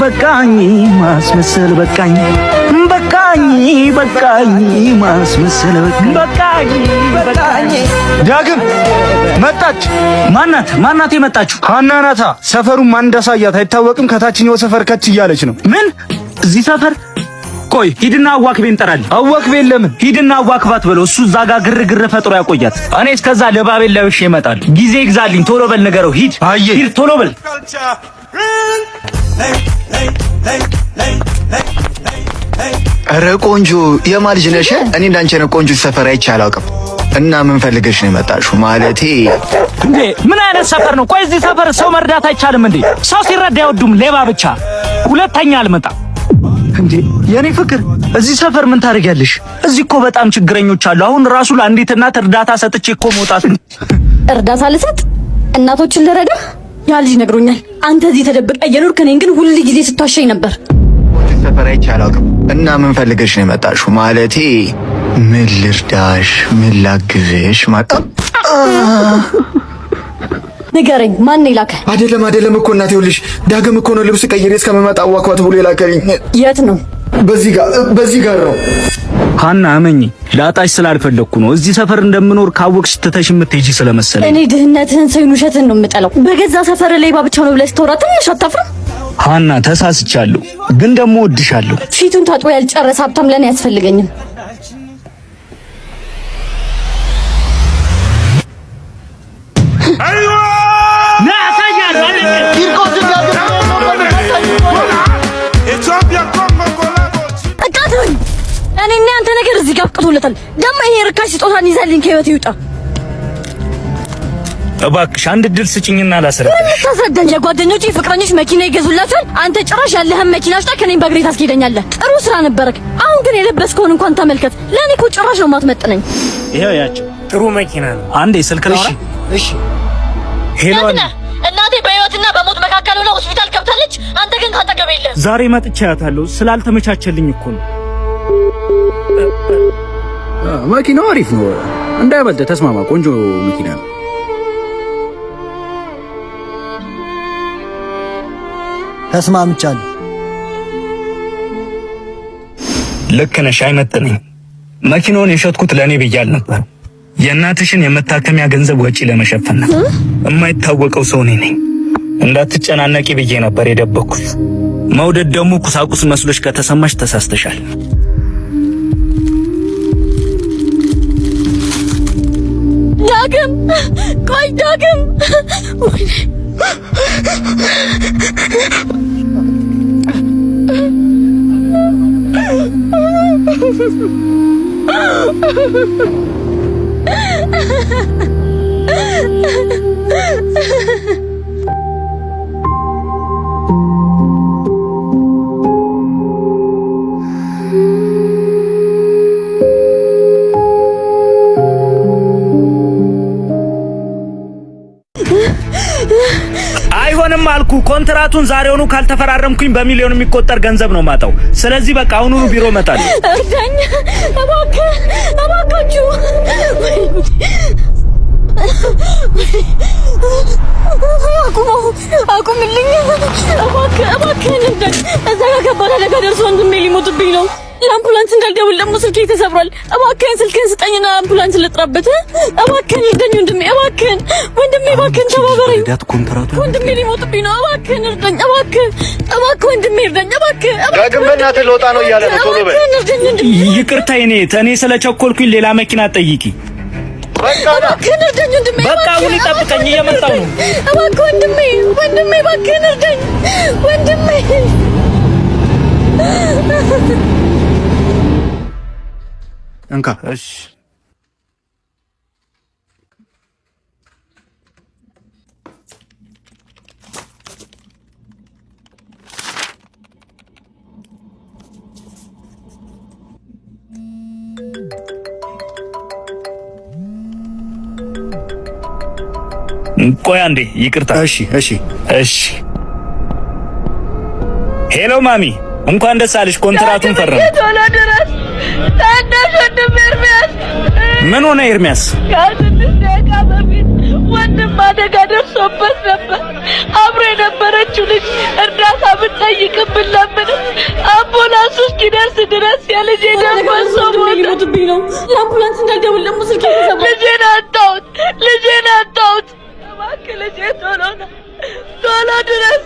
በቃኝ ማስመሰል በቃኝ ማስመሰል በቃኝ። ዳግም መጣች። ማናት የመጣችው? ሀና ናታ። ሰፈሩን ማን እንዳሳያት አይታወቅም። ከታችኛው ሰፈር ከች እያለች ነው። ምን? እዚህ ሰፈር? ቆይ ሂድና አዋክቤን ጠራልኝ። አዋክቤን ለምን? ሂድና አዋክባት በለው። እሱ እዛ ጋር ግርግር ፈጥሮ ያቆያት። እኔ እስከዛ ለባቤል ለብሼ እመጣለሁ። ጊዜ ይግዛልኝ። ቶሎ በል ንገረው። ሂድ ቶሎ በል። ኧረ ቆንጆ የማን ልጅ ነሽ? እኔ እንዳንቺ ነው ቆንጆ ሰፈር አይቼ አላውቅም። እና ምን ፈልገሽ ነው የመጣሽው? ማለቴ እንዴ ምን አይነት ሰፈር ነው? ቆይ እዚህ ሰፈር ሰው መርዳት አይቻልም እንዴ? ሰው ሲረዳ አይወዱም፣ ሌባ ብቻ። ሁለተኛ አልመጣም። እንዴ የኔ ፍቅር እዚህ ሰፈር ምን ታደርጊያለሽ? እዚህ እኮ በጣም ችግረኞች አሉ። አሁን ራሱ ለአንዲት እናት እርዳታ ሰጥቼ እኮ መውጣት። እርዳታ ልሰጥ? እናቶችን ልረዳ? ያ ልጅ ነግሮኛል። አንተ እዚህ ተደብቀ እየኖርክ እኔን ግን ሁሉ ጊዜ ስትዋሸኝ ነበር። ሰፈር አይቼ አላውቅም። እና ምን ፈልገሽ ነው የመጣሽው? ማለቴ ምን ልርዳሽ? ምን ላግዝሽ? ንገረኝ፣ ማን ይላከ? አይደለም እኮ እናቴ፣ ይኸውልሽ ዳግም እኮ ነው ልብስ ቀይሬ እስከመጣ አዋክባት ብሎ የላከልኝ። የት ነው? በዚህ ጋር ነው። ሀና እመኚ፣ ላጣሽ ስላልፈለኩ ነው። እዚህ ሰፈር እንደምኖር ካወቅሽ ትተሽ የምትሄጂ ስለመሰለኝ። እኔ ድህነትህን ሳይሆን ውሸትህን ነው የምጠላው። በገዛ ሰፈር ሌባ ብቻ ነው ብለሽ ተወራ። ትንሽ አታፍርም? ሀና ተሳስቻለሁ፣ ግን ደግሞ ወድሻለሁ። ፊቱን ታጥቦ ያልጨረሰ ሀብታም ለኔ አያስፈልገኝም። እኔና አንተ ነገር እዚህ ጋር አብቅቶለታል። ደግሞ ይሄ ርካሽ ስጦታን ይዘልኝ ከህይወት ይውጣ። እባክሽ አንድ ድል ስጭኝና ላስረዳሽ። ምን ታስረዳኝ? የጓደኞቼ ፍቅረኞች መኪና ይገዙላታል። አንተ ጭራሽ ያለህን መኪና ሽጣ ከኔን በእግሬ ታስኬደኛለህ። ጥሩ ስራ ነበረክ። አሁን ግን የለበስከውን እንኳን ተመልከት። ለኔ እኮ ጭራሽ ነው የማትመጥነኝ። ይሄው ያቸው ጥሩ መኪና ነው። አንዴ ስልክ ነው። እሺ ሄሎ፣ እናቴ በህይወትና በሞት መካከል ሆና ሆስፒታል ገብታለች። አንተ ግን ካጠገብ የለህም። ዛሬ መጥቼ አያታለሁ። ስላልተመቻቸልኝ እኮ ነው። መኪናው አሪፍ ነው። እንዳይበልጥ ተስማማ። ቆንጆ መኪና ነው። ተስማምቻለሁ። ልክ ነሽ፣ አይመጥነኝ። መኪናውን የሸጥኩት ለኔ ብያል ነበር። የእናትሽን የመታከሚያ ገንዘብ ወጪ ለመሸፈን ነው። የማይታወቀው ሰው እኔ ነኝ። እንዳትጨናነቂ ብዬ ነበር የደበኩት። መውደድ ደግሞ ቁሳቁስ መስሎሽ ከተሰማሽ ተሳስተሻል። ዳግም ቆይ፣ ዳግም አይሆንም አልኩ። ኮንትራቱን ዛሬውኑ ካልተፈራረምኩኝ በሚሊዮን የሚቆጠር ገንዘብ ነው ማጣው። ስለዚህ በቃ አሁኑኑ ቢሮ እመጣለሁ። እርዳኝ እባካችሁ። አቁምልኝ እባክህን። እዛ ጋር ከባድ አደጋ ደርሶ ወንድሜ ሊሞትብኝ ነው። ለአምቡላንስ እንዳልደውል ደግሞ ስልኬ ተሰብሯል። እባክህን ስልክህን ስጠኝና አምቡላንስ ልጥራበት። እባክህን እርዳኝ ወንድሜ፣ እባክህን ተባበረኝ። ወንድሜ ሊሞትብኝ ነው። እባክህን እርዳኝ፣ እባክህ ወንድሜ እርዳኝ፣ እባክህ። ዳግም በእናትህ ልወጣ ነው እያለ ነው። ቶሎ በል። ይቅርታ እኔ ስለቸኮልኩኝ ሌላ መኪና ጠይቂ። እባክህን እርዳኝ ወንድሜ፣ በቃ አሁን ይጠብቀኝ፣ እየመጣሁ ነው። እባክህ ወንድሜ፣ እባክህን እርዳኝ ወንድሜ። እንካ። እሺ ቆይ አንዴ፣ ይቅርታ። እሺ ሄሎ ማሚ፣ እንኳን ደስ አለሽ። ኮንትራቱን ፈረም። ቶሎ ድረስ ታናሽ ወንድሜ ኤርሚያስ። ምን ሆነ ኤርሚያስ? ከ6 ደቂቃ በፊት ወንድም አደጋ ደርሶበት ነበር። አብሮ የነበረችው ልጅ እርዳታ ብትጠይቅብን ለምን አምቡላንስ እስኪደርስ ድረስ የልጄ ደም ፈሶ ሊሞትብኝ ነው። ለአምቡላንስ እንዳልደውል ደግሞ ስልኬ ተሰብሯል። ልጄን አጣሁት። እባክህ ልጄ ቶሎ ድረስ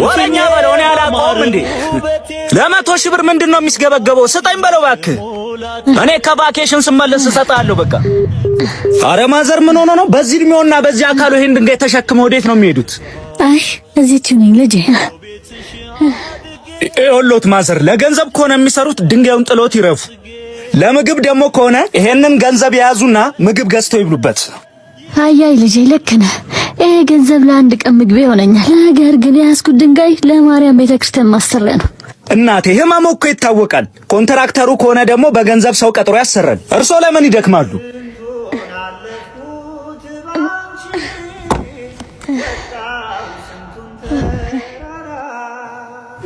ወረኛ በለው። እኔ አላውቀውም እንዴ? ለ100 ሺህ ብር ምንድነው የሚስገበገበው? ስጠኝ በለው እባክህ። እኔ ከቫኬሽን ስመለስ እሰጥሃለሁ በቃ። ኧረ ማዘር ምን ሆኖ ነው? በዚህ እድሜውና በዚህ አካሉ ይሄን ድንጋይ ተሸክመው ወዴት ነው የሚሄዱት? አይ እዚህች ነኝ ልጄ። ይኸውልዎት ማዘር፣ ለገንዘብ ከሆነ የሚሰሩት ድንጋዩን ጥሎት ይረፉ። ለምግብ ደግሞ ከሆነ ይሄንን ገንዘብ የያዙና ምግብ ገዝተው ይብሉበት። አያይ ልጄ ልክ ነህ። ይሄ ገንዘብ ለአንድ ቀን ምግብ ይሆነኛል። ነገር ግን የያዝኩት ድንጋይ ለማርያም ቤተክርስቲያን ማሰሪያ ነው። እናቴ ህመሙ እኮ ይታወቃል። ኮንትራክተሩ ከሆነ ደግሞ በገንዘብ ሰው ቀጥሮ ያሰራል። እርሶ ለምን ይደክማሉ?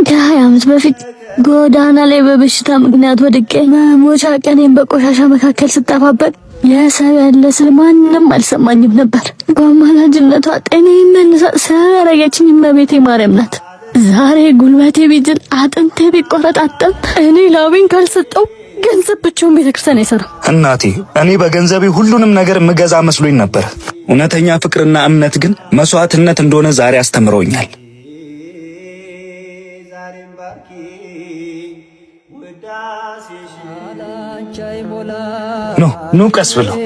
ከ20 ዓመት በፊት ጎዳና ላይ በበሽታ ምክንያት ወድቄ መሞቻ ቀኔን በቆሻሻ መካከል ስጠፋበት የሰው ያለ ስል ማንም አልሰማኝም ነበር። በአማላጅነቷ ጤናዬን መልሳ ሰረገችኝ እመቤቴ ማርያም ናት። ዛሬ ጉልበቴ ቢዝል አጥንቴ ቢቆረጣጠም እኔ ላቤን ካልሰጠው ገንዘብ ብቻውን ቤተክርስቲያን አይሰራም። እናቴ እኔ በገንዘቤ ሁሉንም ነገር ምገዛ መስሎኝ ነበር። እውነተኛ ፍቅርና እምነት ግን መስዋዕትነት እንደሆነ ዛሬ አስተምረውኛል። ኑ ቀስ ብለው።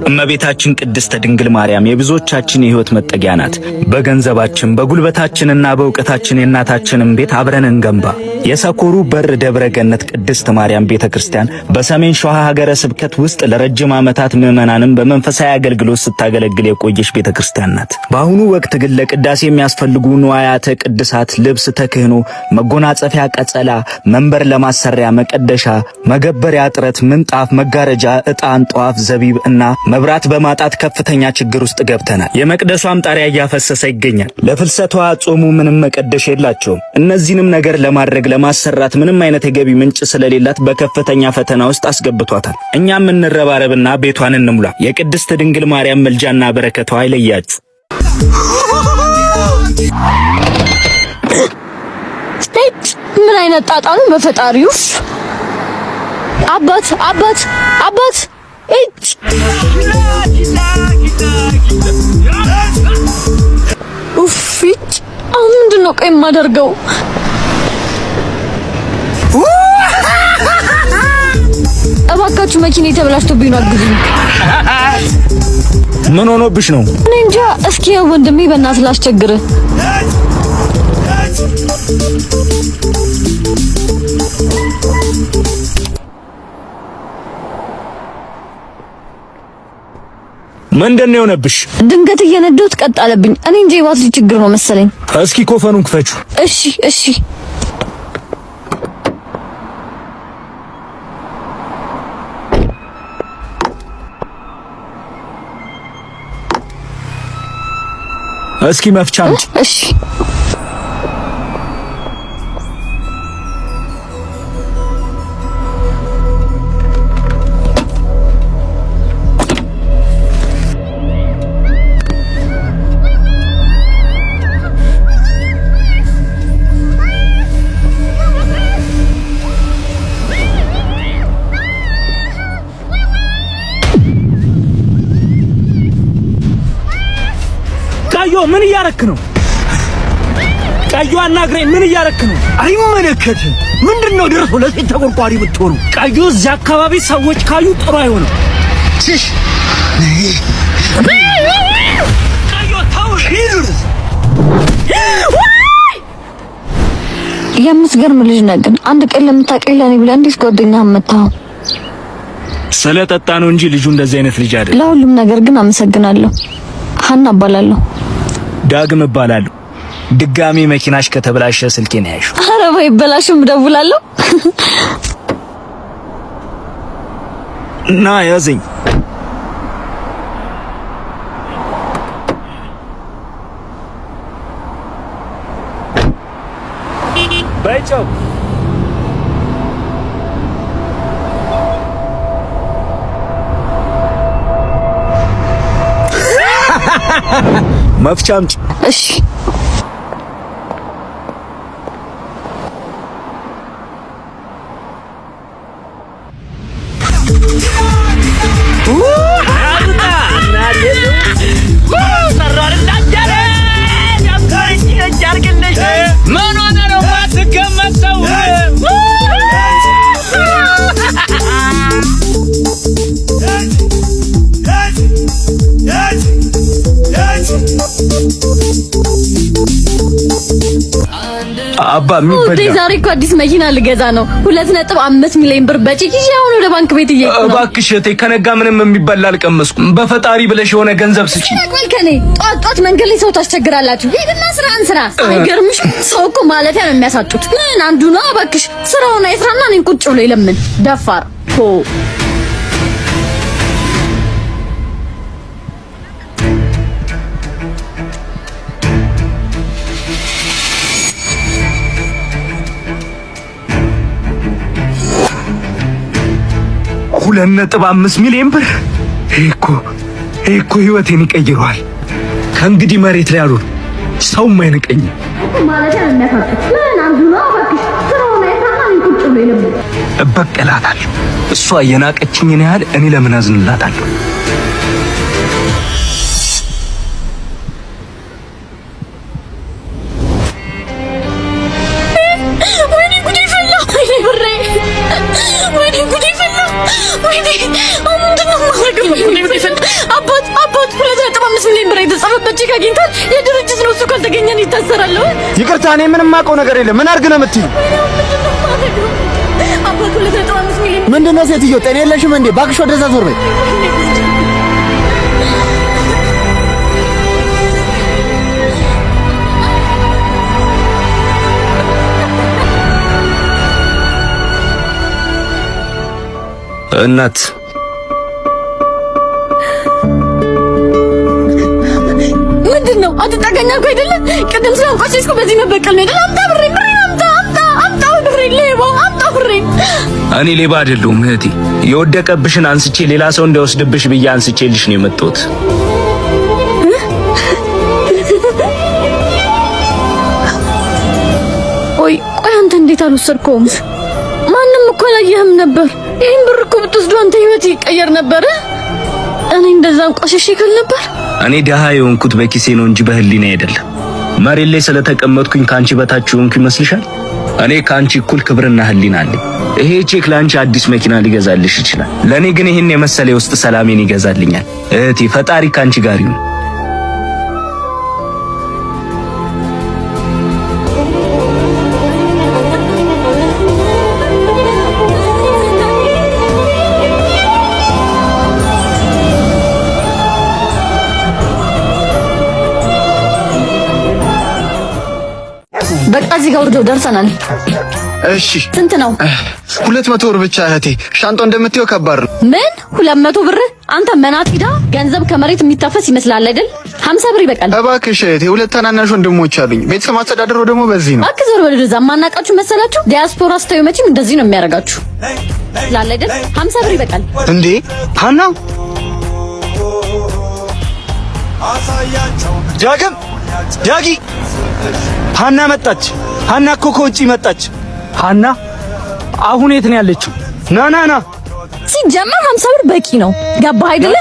እመቤታችን ቅድስተ ድንግል ማርያም የብዙዎቻችን የህይወት መጠጊያ ናት። በገንዘባችን በጉልበታችንና በእውቀታችን የእናታችንን ቤት አብረን እንገንባ። የሰኮሩ በር ደብረ ገነት ቅድስት ማርያም ቤተክርስቲያን በሰሜን ሸዋ ሀገረ ስብከት ውስጥ ለረጅም ዓመታት ምዕመናንን በመንፈሳዊ አገልግሎት ስታገለግል የቆየች ቤተክርስቲያን ናት። በአሁኑ ወቅት ግን ለቅዳሴ የሚያስፈልጉ ንዋያተ ቅድሳት፣ ልብስ ተክህኖ፣ መጎናጸፊያ፣ ቀጸላ፣ መንበር ለማሰሪያ፣ መቀደሻ፣ መገበሪያ ጥረት፣ ምንጣፍ፣ መጋረጃ፣ ዕጣን፣ ጧፍ፣ ዘቢብ እና መብራት በማጣት ከፍተኛ ችግር ውስጥ ገብተናል። የመቅደሷም ጣሪያ እያፈሰሰ ይገኛል። ለፍልሰቷ ጾሙ ምንም መቀደሽ የላቸውም። እነዚህንም ነገር ለማድረግ ለማሰራት ምንም አይነት የገቢ ምንጭ ስለሌላት በከፍተኛ ፈተና ውስጥ አስገብቷታል። እኛም እንረባረብና ቤቷን እንሙላ። የቅድስት ድንግል ማርያም መልጃና በረከቷ አይለያችሁ። ምን አይነት ጣጣ ነው በፈጣሪው? አባት ኡፊት አሁን ምንድነው ቆይ የማደርገው? እባካችሁ መኪና ተበላሽቶብኝ ነው አግዙኝ። ምን ሆኖብሽ ነው? እኔ እንጃ። እስኪ ወንድሜ በእናትህ ላስቸግር። ምንድነው የሆነብሽ? ድንገት እየነዳሁት ቀጥ አለብኝ። እኔ እንጃ የባትሪ ችግር ነው መሰለኝ። እስኪ ኮፈኑን ክፈቹ። እሺ እስኪ መፍቻ አምጪ። እሺ ምን እያረክ ነው? ቀዩ አናግረኝ። ምን እያረክ ነው? አይመለከትም። ምንድነው ደረሰው? ለዚህ ተቆርቋሪ ብትሆኑ ቀዩ እዚህ አካባቢ ሰዎች ካዩ ጥሩ አይሆንም። እሺ ቀዩ ታውሽ ሂዱስ የምትገርም ልጅ ነህ። ግን አንድ ቀን ለምታውቀኝ ለኔ ብለህ እንዴት ጓደኛህ መታው? ስለጠጣ ነው እንጂ ልጁ እንደዚህ አይነት ልጅ አይደለም። ለሁሉም ነገር ግን አመሰግናለሁ። ሀና እባላለሁ። ዳግም እባላለሁ። ድጋሚ መኪናሽ ከተበላሸ ስልኬን ያይሹ። ኧረ ባይበላሽም እደውላለሁ። ና ያዘኝ። ባይጫው መፍቻም እሺ አባ የሚበላ ዛሬ እኮ አዲስ መኪና ልገዛ ነው። 2.5 ሚሊዮን ብር በጭቂ አሁን ወደ ባንክ ቤት እየሄድኩ ነው። እባክሽ እቴ ከነጋ ምንም የሚበላ አልቀመስኩም። በፈጣሪ ብለሽ የሆነ ገንዘብ ስጪ። ከኔ ጧት መንገድ ላይ ሰው ታስቸግራላችሁ። ሄድና ስራን ስራ። አይገርምሽም? ሰው እኮ ማለፊያ ነው የሚያሳጡት። ምን አንዱ ነው? እባክሽ ስራውን አይስራና እኔን ቁጭ ብሎ ይለምን ደፋር ሆ ሁለት ነጥብ 5 ሚሊዮን ብር እኮ ህይወቴን ይቀይረዋል። ከእንግዲህ መሬት ላይ አሉ ሰውም አይንቀኝም። ማለት ነው የሚያሳጡት። ምን አንዱ ነው? እባክሽ ስራውን አይሰራና እኔን ቁጭ ብሎ ይለምን እበቀላታለሁ። እሷ የናቀችኝን ያህል እኔ ለምን አዝንላታለሁ? የድርጅት ነው እሱ ካልተገኘ ነው ይታሰራል። ይቅርታ እኔ ምንም የማውቀው ነገር የለም። ምን አድርግ ነው የምትይው? ምንድን ነው ሴትዮ? ጤና የለሽም እንዴ? እባክሽ ወደዛ ዞር በይ። እናት ምንድነው? አትጠጋኝ አልኩህ አይደለ? ቅድም ስላንቆሽሽኩ በዚህ መበቀል ነው አይደል? አምጣ ብሬን፣ አምጣ ብሬን፣ ሌባ አምጣ ብሬን። እኔ ሌባ አይደለሁም እህቴ። የወደቀብሽን አንስቼ ሌላ ሰው እንዳይወስድብሽ ብዬ አንስቼልሽ ነው የመጣሁት። ቆይ አንተ እንዴት አልወሰድከውም? ማንም እኮ አላየህም ነበር። ይሄን ብር እኮ ብትወስዱ አንተ ህይወት ይቀየር ነበር። እኔ እንደዛ አንቆሽሽ ይከል ነበር። እኔ ደሃ የሆንኩት በኪሴ ነው እንጂ በህሊና አይደለም። መሬት ላይ ስለተቀመጥኩኝ ካንቺ በታች ሆንኩ ይመስልሻል? እኔ ካንቺ እኩል ክብርና ህሊና አለኝ። ይሄ ቼክ ላንቺ አዲስ መኪና ሊገዛልሽ ይችላል። ለኔ ግን ይሄን የመሰለ የውስጥ ሰላሜን ይገዛልኛል። እህቴ ፈጣሪ ካንቺ ጋር ይሁን። በቃ እዚህ ጋር ወርዶ ደርሰናል። እሺ ስንት ነው? 200 ብር ብቻ እህቴ። ሻንጣው እንደምትየው ከባድ ነው። ምን 200 ብር? አንተ መናት ሂዳ ገንዘብ ከመሬት የሚታፈስ ይመስላል አይደል? 50 ብር ይበቃል። እባክሽ እህቴ፣ ሁለት ታናናሽ ወንድሞች አሉኝ። ቤተሰብ ማስተዳደረው ደግሞ በዚህ ነው። እባክህ ዞር በል ወደዛ። ማናቃችሁ መሰላችሁ? ዲያስፖራ ስታዩ መቼም እንደዚህ ነው የሚያደርጋችሁ ስላለ አይደል? 50 ብር ይበቃል። እንዴ ሀና፣ ዳጊ ሀና መጣች። ሀና እኮ ከውጪ መጣች። ሀና አሁን የት ነው ያለችው? ና ሲጀመር 50 ብር በቂ ነው። ገባህ አይደለ?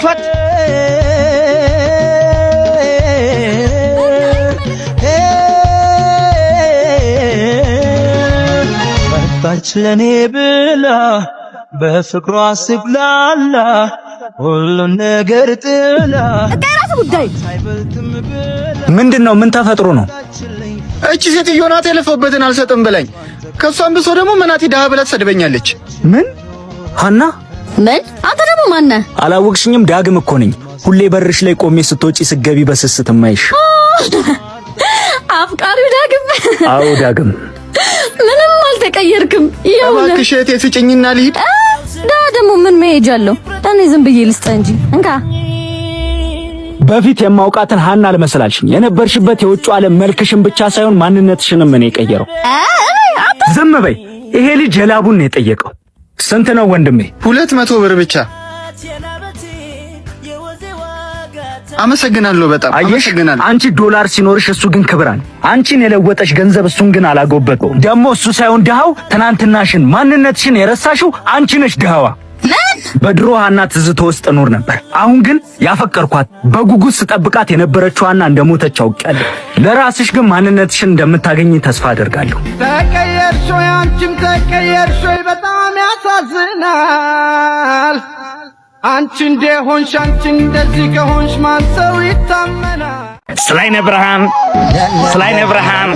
ሞተች ለኔ ብላ በፍቅሯ ስብላላ ሁሉን ነገር ጥላ ከራስ ጉዳይ ምንድነው? ምን ተፈጥሮ ነው? እቺ ሴትዮ ናት የለፈበትን አልሰጥም ብላኝ ከሷም ብሶ ደግሞ መናቲ ደሃ ብላ ትሰድበኛለች። ምን ሀና? ምን? አንተ ደግሞ ማን ነህ? አላወቅሽኝም? ዳግም እኮ ነኝ። ሁሌ በርሽ ላይ ቆሜ ስትወጪ ስገቢ በስስት ማይሽ አፍቃሪው ዳግም። አዎ ዳግም። ምንም አልተቀየርክም። ይኸው እባክሽ እህቴ ስጭኝና ልሂድ። ደግሞ ምን መሄጃ አለው? እኔ ዝም ብዬ ልስጥ እንጂ እንካ። በፊት የማውቃትን ሀና አልመሰላልሽኝ። የነበርሽበት የውጭው ዓለም መልክሽን ብቻ ሳይሆን ማንነትሽንም እኔ ቀየረው። ዝም በይ። ይሄ ልጅ የላቡን ነው የጠየቀው። ስንት ነው ወንድሜ? 200 ብር ብቻ። አመሰግናለሁ፣ በጣም አመሰግናለሁ። አንቺ ዶላር ሲኖርሽ እሱ ግን ክብራን። አንቺን የለወጠሽ ገንዘብ እሱን ግን አላጎበጠው። ደግሞ እሱ ሳይሆን ድሃው ትናንትናሽን ማንነትሽን የረሳሽው አንቺ ነሽ ድሃዋ። በድሮ ሀና ትዝታ ውስጥ ኖር ነበር። አሁን ግን ያፈቀርኳት በጉጉት ስጠብቃት የነበረችው ሀና እንደሞተች አውቄያለሁ። ለራስሽ ግን ማንነትሽን እንደምታገኝ ተስፋ አደርጋለሁ። ተቀየርሽ ወይ አንቺም ተቀየርሽ ወይ በጣም ያሳዝናል። አንቺ እንደሆንሽ አንቺ እንደዚህ ከሆንሽ ማን ሰው ይታመናል? ስላይነ ብርሃን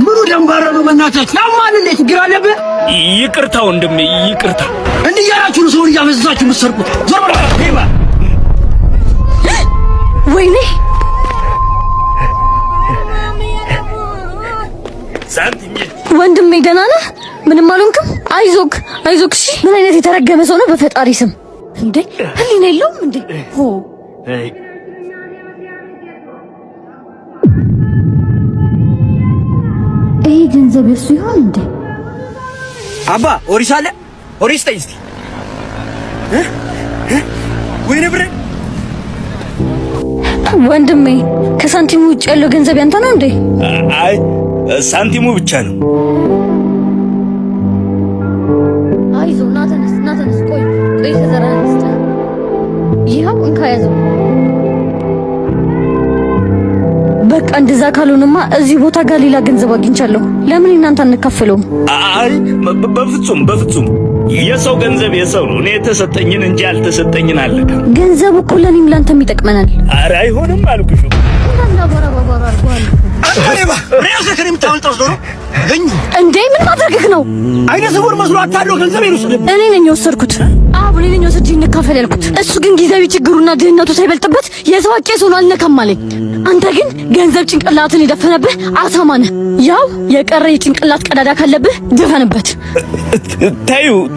ምኑ ደንባራ ነው? በእናትህ ያማን እንዴት ችግር አለብህ? ይቅርታ ወንድሜ ይቅርታ። እንዲህ ያላችሁ ነው ሰው እያበዛችሁ የምትሰርቁት። ዞር በላ ሄባ። ወይኔ ወንድሜ ደህና ነህ? ምንም አልሆንክም? አይዞክ አይዞክ። እሺ ምን አይነት የተረገመ ሰው ነው በፈጣሪ ስም እንዴ? ህሊና የለውም እንዴ? ሆ ይሄ ገንዘብ የሱ ይሆን እንዴ? አባ ኦሪስ አለ? ኦሪስ ተይ እስቲ ወይኔ ብሬ። ወንድሜ ከሳንቲሙ ውጭ ያለው ገንዘብ ያንተ ነው እንዴ? አይ ሳንቲሙ ብቻ ነው። አይዞህ ና ተነስ፣ ና ተነስ። ቆይ ተዘራህ። ይኸው እንካ ያዘው። በቃ እንደዛ ካልሆነማ እዚህ ቦታ ጋር ሌላ ገንዘብ አግኝቻለሁ። ለምን እናንተ አንካፈለውም? አይ በፍጹም የሰው ገንዘብ የሰው ነው። እኔ የተሰጠኝን እንጂ ያልተሰጠኝን አለካ። ገንዘቡ እኮ ለኔም ላንተም ይጠቅመናል። ኧረ አይሆንም አልኩሽ። እንዴ ምን ማድረግህ ነው? አይነ ስውር መስሎ አታለው ገንዘብ ይሩስልህ። እኔ ነኝ የወሰድኩት። እኔ ነኝ ወስጄ እንካፈል ያልኩት። እሱ ግን ጊዜያዊ ችግሩና ድህነቱ ሳይበልጥበት የሰው ቄስ ሆኖ አልነካም አለኝ። አንተ ግን ገንዘብ ጭንቅላትን የደፈነብህ አሳማ ነህ። ያው የቀረ የጭንቅላት ቀዳዳ ካለብህ ድፈንበት።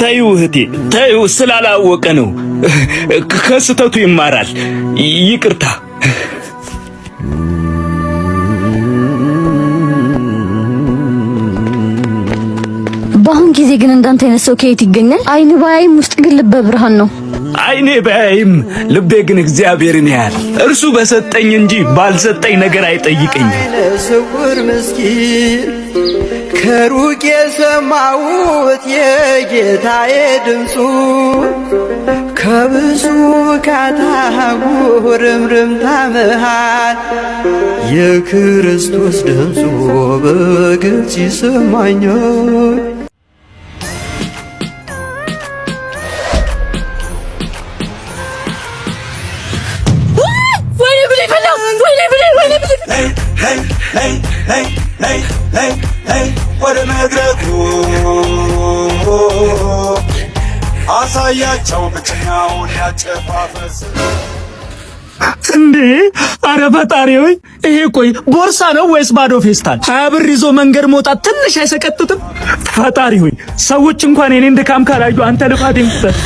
ታዩ እህቴ ታዩ፣ ስላላወቀ ነው። ከስተቱ ይማራል። ይቅርታ። በአሁን ጊዜ ግን እንዳንተ አይነት ሰው ከየት ይገኛል? አይን ባያይም ውስጥ ግን ልበ ብርሃን ነው። አይኔ ባያይም ልቤ ግን እግዚአብሔርን ያያል። እርሱ በሰጠኝ እንጂ ባልሰጠኝ ነገር አይጠይቀኝም። ስውር ምስኪን ከሩቅ የሰማሁት የጌታዬ ድምፁ ከብዙ ካታጉርምርምታ መሃል የክርስቶስ ድምፁ በግልጽ ይሰማኛል። ወደ መድረኩ አሳያቸው ብቻውን ያጨፋፈስ እንዴ! አረ ፈጣሪ ሆይ፣ ይሄ ቆይ ቦርሳ ነው ወይስ ባዶ ፌስታል? 20 ብር ይዞ መንገድ መውጣት ትንሽ አይሰቀጥጥም? ፈጣሪ ሆይ፣ ሰዎች እንኳን የኔን ድካም ካላዩ አንተ ልፋቴን ቁጠር።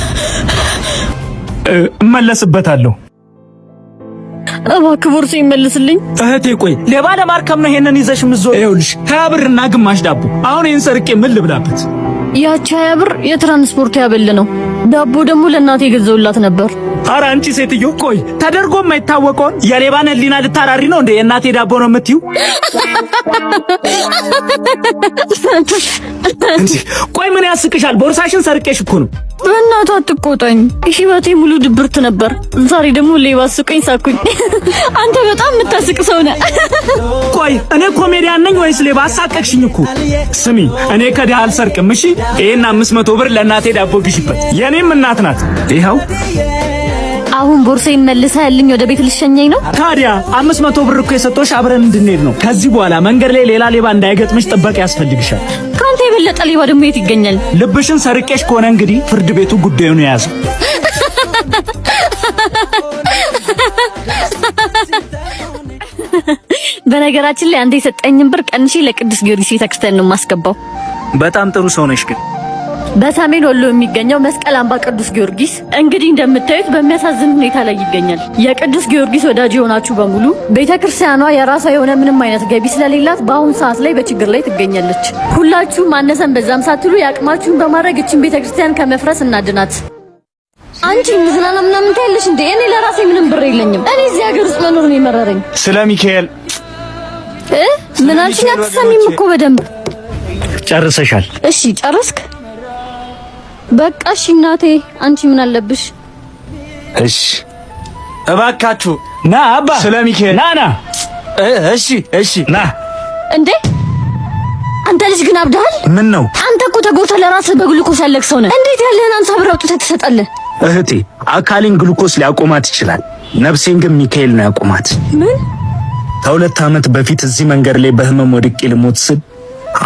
እመለስበታለሁ። እባክህ ቦርሳ ይመልስልኝ። እህቴ ቆይ ሌባ ለማርከም ነው ይሄንን ይዘሽ ምዞር? ይኸውልሽ 20 ብርና ግማሽ ዳቦ። አሁን ይሄን ሰርቄ ምን ልብላበት? ያቺ 20 ብር የትራንስፖርት ያበል ነው። ዳቦ ደግሞ ለእናቴ የገዘውላት ነበር። ኧረ አንቺ ሴትዮ ቆይ ተደርጎ የማይታወቀውን የሌባን ህሊና ልታራሪ ነው እንዴ? የእናቴ ዳቦ ነው የምትይው? እንዴ ቆይ ምን ያስቅሻል? ቦርሳሽን ሰርቄሽ እኮ ነው። በእናትህ አትቆጣኝ። ህይወቴ ሙሉ ድብርት ነበር። ዛሬ ደግሞ ሌባ አስቆኝ ሳኩኝ። አንተ በጣም የምታስቅ ሰው ነህ። ቆይ እኔ ኮሜዲያን ነኝ ወይስ ሌባ? አሳቀቅሽኝ እኮ። ስሚ እኔ ከድሃ አልሰርቅም። እሺ ይሄን 500 ብር ለእናቴ ዳቦ ግዢበት። የኔም እናት ናት። ይኸው አሁን ቦርሳዬን መልሰህልኝ ወደ ቤት ልሸኘኝ ነው? ታዲያ 500 ብር እኮ የሰጠሁሽ አብረን እንድንሄድ ነው። ከዚህ በኋላ መንገድ ላይ ሌላ ሌባ እንዳይገጥምሽ ጥበቃ ያስፈልግሻል። ካንተ የበለጠ ሌባ ደግሞ የት ይገኛል? ልብሽን ሰርቄሽ ከሆነ እንግዲህ ፍርድ ቤቱ ጉዳዩን የያዘው። በነገራችን ላይ አንተ የሰጠኝን ብር ቀንሼ ለቅዱስ ጊዮርጊስ ቤተክርስቲያን ነው የማስገባው። በጣም ጥሩ ሰው ነሽ ግን በሰሜን ወሎ የሚገኘው መስቀል አምባ ቅዱስ ጊዮርጊስ እንግዲህ እንደምታዩት በሚያሳዝን ሁኔታ ላይ ይገኛል። የቅዱስ ጊዮርጊስ ወዳጅ የሆናችሁ በሙሉ ቤተክርስቲያኗ የራሷ የሆነ ምንም አይነት ገቢ ስለሌላት በአሁኑ ሰዓት ላይ በችግር ላይ ትገኛለች። ሁላችሁም አነሰን በዛም ሳትሉ ያቅማችሁን በማድረግ እቺን ቤተክርስቲያን ከመፍረስ እናድናት። አንቺ ምዝናና ምናምን ታያለሽ እንዴ? እኔ ለራሴ ምንም ብር የለኝም። እኔ እዚህ ሀገር ውስጥ መኖር ነው የመረረኝ። ስለ ሚካኤል ምን አልሽኝ? አትሰሚም እኮ በደንብ። ጨርሰሻል? እሺ ጨረስክ? በቃ እሺ እናቴ አንቺ ምን አለብሽ? እሺ እባካችሁ ና አባ ስለ ሚካኤል ና እሺ ና። እንዴ አንተ ልጅ ግን አብደሃል። ምን ነው? አንተ እኮ ተጎድተህ ለራስህ በግሉኮስ ያለክ ሰው ነህ። እንዴት ያለህን አንተ ብር አውጥተህ ትሰጣለህ? እህቴ አካሌን ግሉኮስ ሊያቆማት ይችላል፣ ነፍሴን ግን ሚካኤል ነው ያቆማት። ምን? ከ2 ዓመት በፊት እዚህ መንገድ ላይ በህመም ወድቄ ልሞት ስል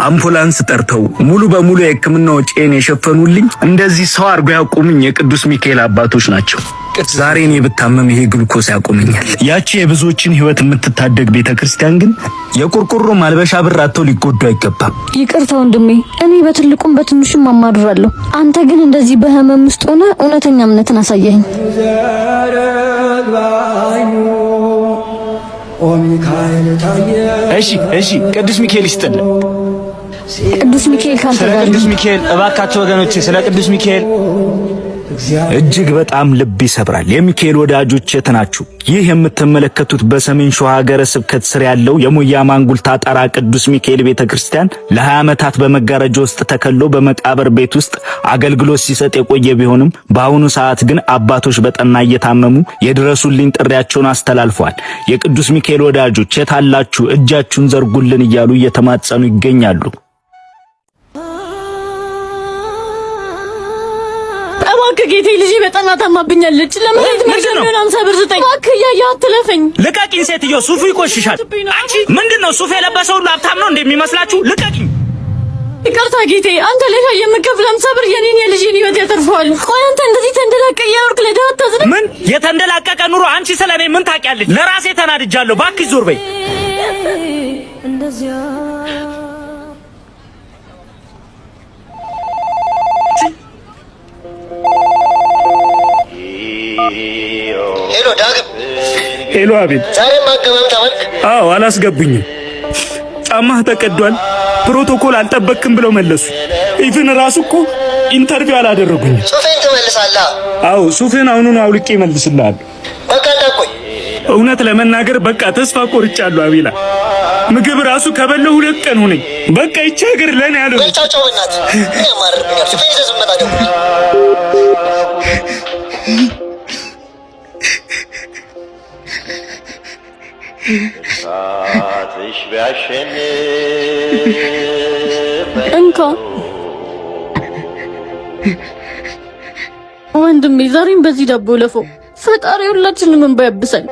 አምቡላንስ ጠርተው ሙሉ በሙሉ የሕክምና ወጪን የሸፈኑልኝ እንደዚህ ሰው አርጎ ያቆሙኝ የቅዱስ ሚካኤል አባቶች ናቸው። ዛሬ እኔ ብታመም ይሄ ግሉኮስ ያቆመኛል። ያቺ የብዙዎችን ህይወት የምትታደግ ቤተክርስቲያን ግን የቁርቁሮ ማልበሻ ብር አጥተው ሊጎዱ አይገባም። ይቅርታ ወንድሜ፣ እኔ በትልቁም በትንሹም አማድራለሁ። አንተ ግን እንደዚህ በህመም ውስጥ ሆነ እውነተኛ እምነትን አሳየኝ። እሺ ቅዱስ ሚካኤል ይስጥልን። ቅዱስ ሚካኤል ካንተ ጋር። ስለ ቅዱስ ሚካኤል እባካችሁ ወገኖቼ፣ ስለ ቅዱስ ሚካኤል እጅግ በጣም ልብ ይሰብራል። የሚካኤል ወዳጆች የት ናችሁ? ይህ የምትመለከቱት በሰሜን ሸዋ ሀገረ ስብከት ስር ያለው የሞያ ማንጉልታ ጣራ ቅዱስ ሚካኤል ቤተክርስቲያን ለ20 ዓመታት በመጋረጃ ውስጥ ተከሎ በመቃብር ቤት ውስጥ አገልግሎት ሲሰጥ የቆየ ቢሆንም በአሁኑ ሰዓት ግን አባቶች በጠና እየታመሙ የድረሱልኝ ጥሪያቸውን አስተላልፈዋል። የቅዱስ ሚካኤል ወዳጆች የት አላችሁ? እጃችሁን ዘርጉልን እያሉ እየተማጸኑ ይገኛሉ። እባክህ ጌቴ ልጄ በጠና ታማብኛለች። ለምን መርገም 50 ብር ስጠኝ እባክህ። እያየሁ አትለፈኝ። ልቀቂኝ ሴትዮ፣ ሱፉ ይቆሽሻል። አንቺ ምንድነው ሱፍ የለበሰ ሁሉ ሀብታም ነው እንደሚመስላችሁ? ልቀቂኝ። ይቅርታ ጌቴ፣ አንተ ለሻ የምከፍል 50 ብር የኔን የልጄን ህይወት ያተርፈዋል። ቆይ አንተ እንደዚህ ተንደላቀቅ ያወርክ ለዳው አታዝንም? ምን የተንደላቀቀ ኑሮ? አንቺ ስለኔ ምን ታውቂያለሽ? ለራሴ ተናድጃለሁ። እባክሽ ዞር በይ። እንደዚያ ሄሎ ዳግም። ሄሎ አቤት። ዛሬ ማገበም ታወቅ? አዎ አላስገቡኝም። ጫማህ ተቀዷል፣ ፕሮቶኮል አልጠበቅክም ብለው መለሱ። ኢቭን ራሱ እኮ ኢንተርቪው አላደረጉኝም። ሱፌን ትመልሳለህ? አዎ ሱፌን አሁኑኑ አውልቄ እመልስልሃለሁ። በቃ እንዳትቆይ። እውነት ለመናገር በቃ ተስፋ ቆርጫለሁ አቤላ። ምግብ ራሱ ከበለው 2 ቀን ሆነኝ። በቃ ይቺ ሀገር ለኔ ያለው በልቻቸው እናት ምን ያማርብኛል። ሱፌን ይዘህ ዝም መጣ ደውል። እሳትሽ ቢያሸንፍ እንካ ወንድሜ፣ ዛሬም በዚህ ዳቦ ለፈው። ፈጣሪ ሁላችንም እንባ ያብሰን።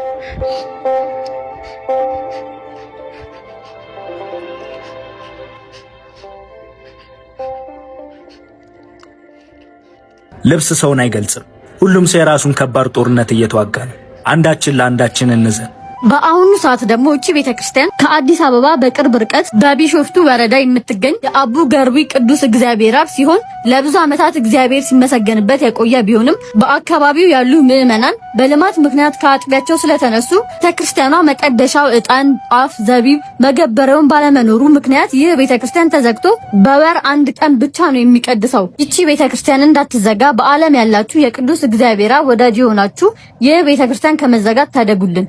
ልብስ ሰውን አይገልጽም። ሁሉም ሰው የራሱን ከባድ ጦርነት እየተዋጋ ነው። አንዳችን ለአንዳችን እንዘን። በአሁኑ ሰዓት ደግሞ እቺ ቤተክርስቲያን ከአዲስ አበባ በቅርብ ርቀት በቢሾፍቱ ወረዳ የምትገኝ የአቡ ገርቢ ቅዱስ እግዚአብሔር አብ ሲሆን ለብዙ ዓመታት እግዚአብሔር ሲመሰገንበት የቆየ ቢሆንም በአካባቢው ያሉ ምዕመናን በልማት ምክንያት ከአጥቢያቸው ስለተነሱ ቤተክርስቲያኗ መቀደሻው ዕጣን፣ ጧፍ፣ ዘቢብ መገበሪያውን ባለመኖሩ ምክንያት ይህ ቤተክርስቲያን ተዘግቶ በወር አንድ ቀን ብቻ ነው የሚቀድሰው። ይቺ ቤተክርስቲያን እንዳትዘጋ በዓለም ያላችሁ የቅዱስ እግዚአብሔር አብ ወዳጅ የሆናችሁ ይህ ቤተክርስቲያን ከመዘጋት ታደጉልን።